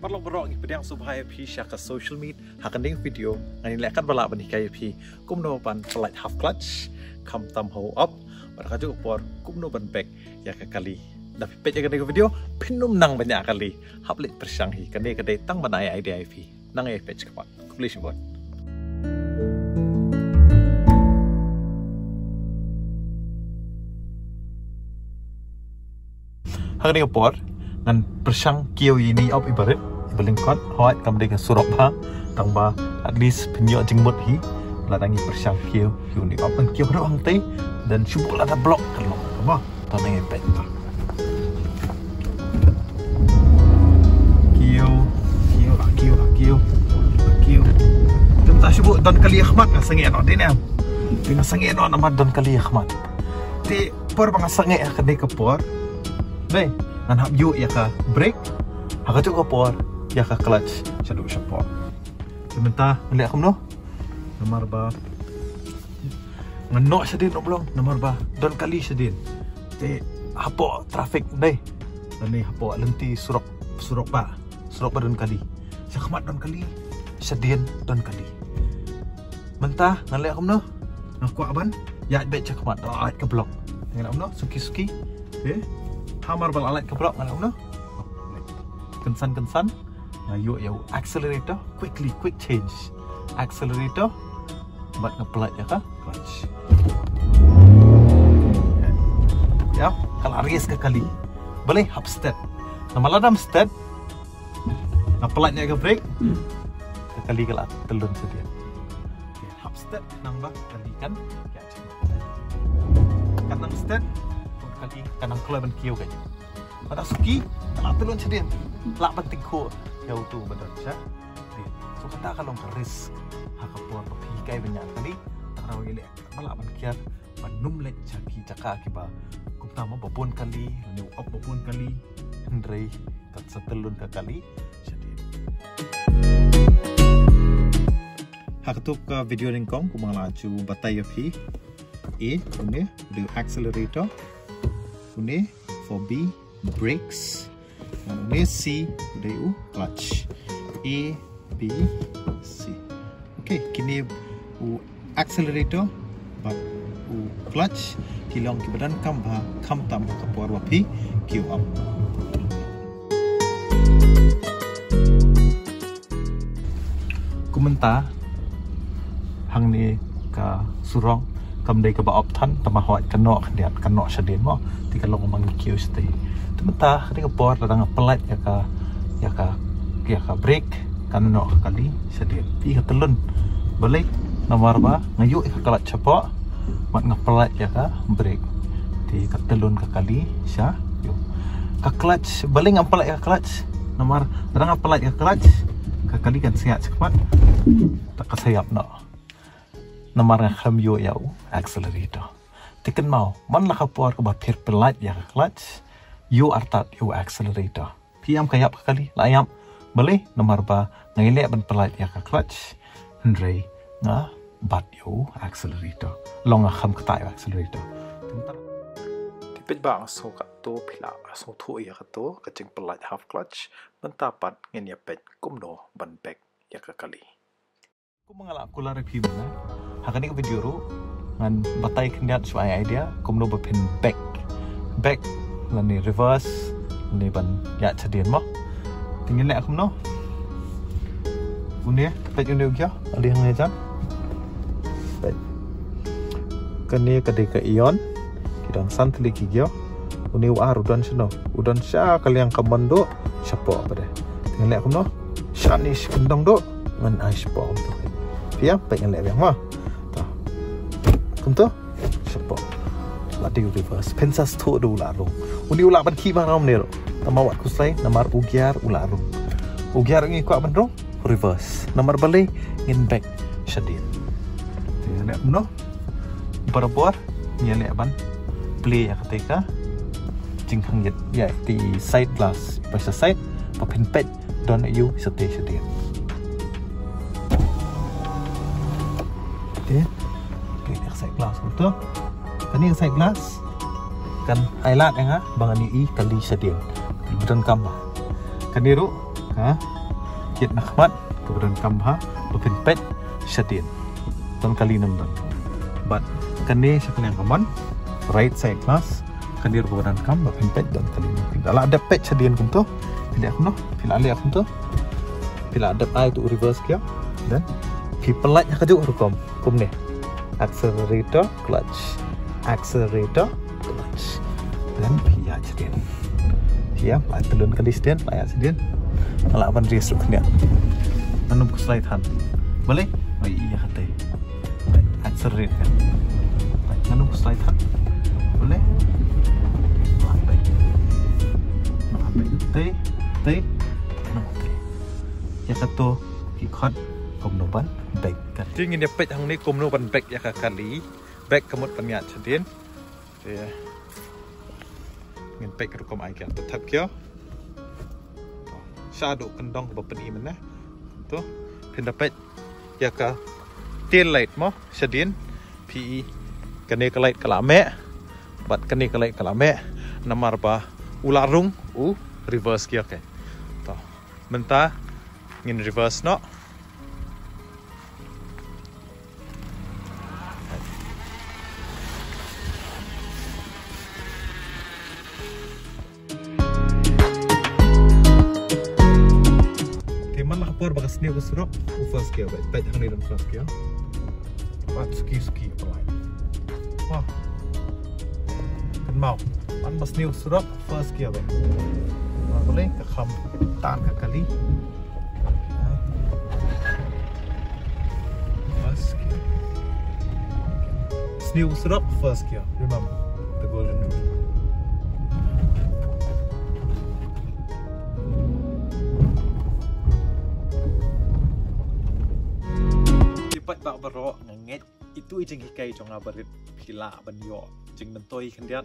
Parlo berok ni pedang subhaya pi syaka social media hakanding video ngani lekan balak bani kaya pi kumno pan flight half clutch kam tam ho up pada kaju por kumno ban back ya kali dapat pej ya video pinum nang banyak kali haplit persanghi kane kade tang banai idea pi nang e pej kapat kulis bot hakanding por ngan persang kiau ini op ibarat belingkot hoat kam dega surok ba tang ba at least penyo jengmut hi ladangi persang kiau ni op an kiau ro hang te dan subuk la blok kalau apa tanang e pet kiau temta subuk don kali ahmad ka sange no dinam dengan sange no nama don kali ahmad ti por bang sange ka de kapor deh nan hab yu ya ka break haka tu kapor ya ka clutch sadu support sementara lihat kamu no nomor ba ngenok sedin oblong nomor ba don kali sedin te hapo traffic deh ni hapo lenti surok ba don kali sakmat don kali sedin don kali mentah ngalek kamu no ngaku aban ya bet sakmat alat ke blok ngalek kamu no suki hamar bal alat ke blok ngalek kamu no kensan yuk accelerator quick change accelerator buat ngepelat ya kah clutch ya kalau race ke kali boleh hub step nama ladam step ngepelatnya ke brake ke kali kalau telun sedia hub step nambah kali kan ya kanang step kali kanang keluar ban kiau kayaknya pada suki kalau telun sedia lak penting ko jauh tu betul sah. So kata kalau risk hakapuan berpikai banyak kali tak rawi lek balak bankiar manum lek caki caka kiba kumtama babon kali ni op babon kali hendrai kat setelun ke kali jadi hakatuk ka video ringkong kumang laju batai api une do accelerator une for B brakes ini C U clutch A B C. Okay, kini accelerator bat clutch kilong kibadan kam tam kapor wapi Q up. Komentar hang ni ka surong kam dei ka ba optan tama hot kanok diat kanok sedin mo ti kalong mang Q stay. Sementara ketika bor datang pelat ya ka break kan no kali sedih pi ka telun balik nomor ba ngayuk ka kalat cepok mat ngapelat ya ka break di ka telun ka kali sya yo ka clutch balik ngapelat ya clutch nomor datang pelat ya clutch ka kali kan siap cepat tak ka sayap no nomor ngam yo ya accelerator tiken mau man la ka por ka ba phir pelat ya ka clutch you artat you accelerator piam kayap kali layam boleh nomor ba ngilek ban pelat ya ka clutch hendrai nga bat you accelerator long kham kata accelerator tipet bang so ka to pila so thu ya ka to ka ching pelat half clutch mentapat ngin ya pet kumno ban back ya ka kali ku mangala kula review na hakani video ro ngan batai kendiat suai idea kumno bapin back lani reverse ni ban ya chadien mo tingin lek aku no unia pet unia kya ali hang jan pet kani kade ka ion kidang santli ki gyo unia wa udan sino udan sya kaliang kamando syapo pada tingin lek aku no shanish kendong do ngan ai syapo tu ya pet lek yang ma ta kunto syapo lati reverse pensas tu do la rong uni ulah ban ki bang ram ne ro tamawat ku sai nomor ugyar ulah rong ugyar ngi ko ban rong reverse nomor balik ngin back sedin lek no berbuat nya lek ban play ya ketika jingkhang yet ya di side glass pas side papin pet don you sedin okay side glass betul kani side glass kan highlight nga bang ani I kali sedin bedan kam kaniru ha kit nakmat kemudian kamha bapin pet shadin ton kali 6 don but kani siapa yang kaman right side class kandir kemudian kam bapin pet don kali 6 ala ada pet shadin kum tu pilih aku no pilih ali aku tu pilih ada ai tu reverse kia dan people like kajuk rukom kum ni accelerator clutch dan pia shadin ya lah telun kali stand lah ya shadin ala ban resu knya anu slide han boleh oh iya hati accelerate kan anu slide han boleh lambai tei anu ya kato ikot komnoban baik kan tingin dia pet hang ni komnoban baik ya kali baik kemut panyat shadin ya ngin pek rukom ai kan tetap kyo shadow kendong ke bapeni mana tu pendapet ya ka tail light mo shadin pe kane ka light kalame bat kane ka light kalame namar ba ularung reverse kya ke to menta ngin reverse no por bagas ni usrok first kia baik hang ni dan first kia bat ski pelai wah kan mau an bas ni usrok first kia baik boleh ke kham tan ke kali first kia sni usrok first kia remember the golden rule bak baro nganget itu ijeng hikai jong abarit pila banyo jeng mentoi kendiat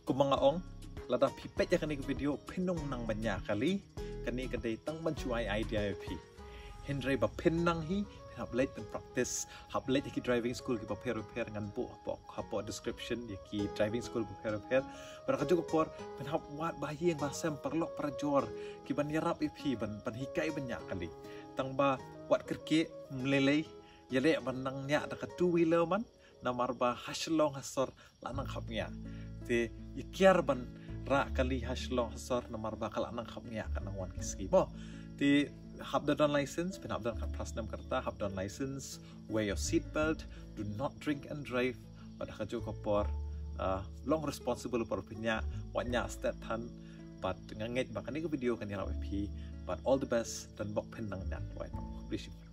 kumanga ong lada pipet ya kani video pinung nang banyak kali kani kedai tang mencuai idea pi Henry ba pinang hi hab let pen practice hab let ki driving school ki prepare ngan bu pok hapo description ki driving school prepare bar ka juga por pen hab wat bahi yang basem perlok prajor ki ban yarap pi ban hikai banyak kali tang ba wat kerke melelei yale banang nya da ka two wheeler man namar ba haslong hasor lanang khapnya te ikyar ban ra kali haslong hasor namar ba kala nang khapnya kanang wan kiski bo te have done license pen have done plus 6 karta have done license wear your seat belt do not drink and drive pada kaju kopor long responsible por pinya wanya stat han but nganget makani video kan ya but all the best dan bok pen nang nya wai appreciate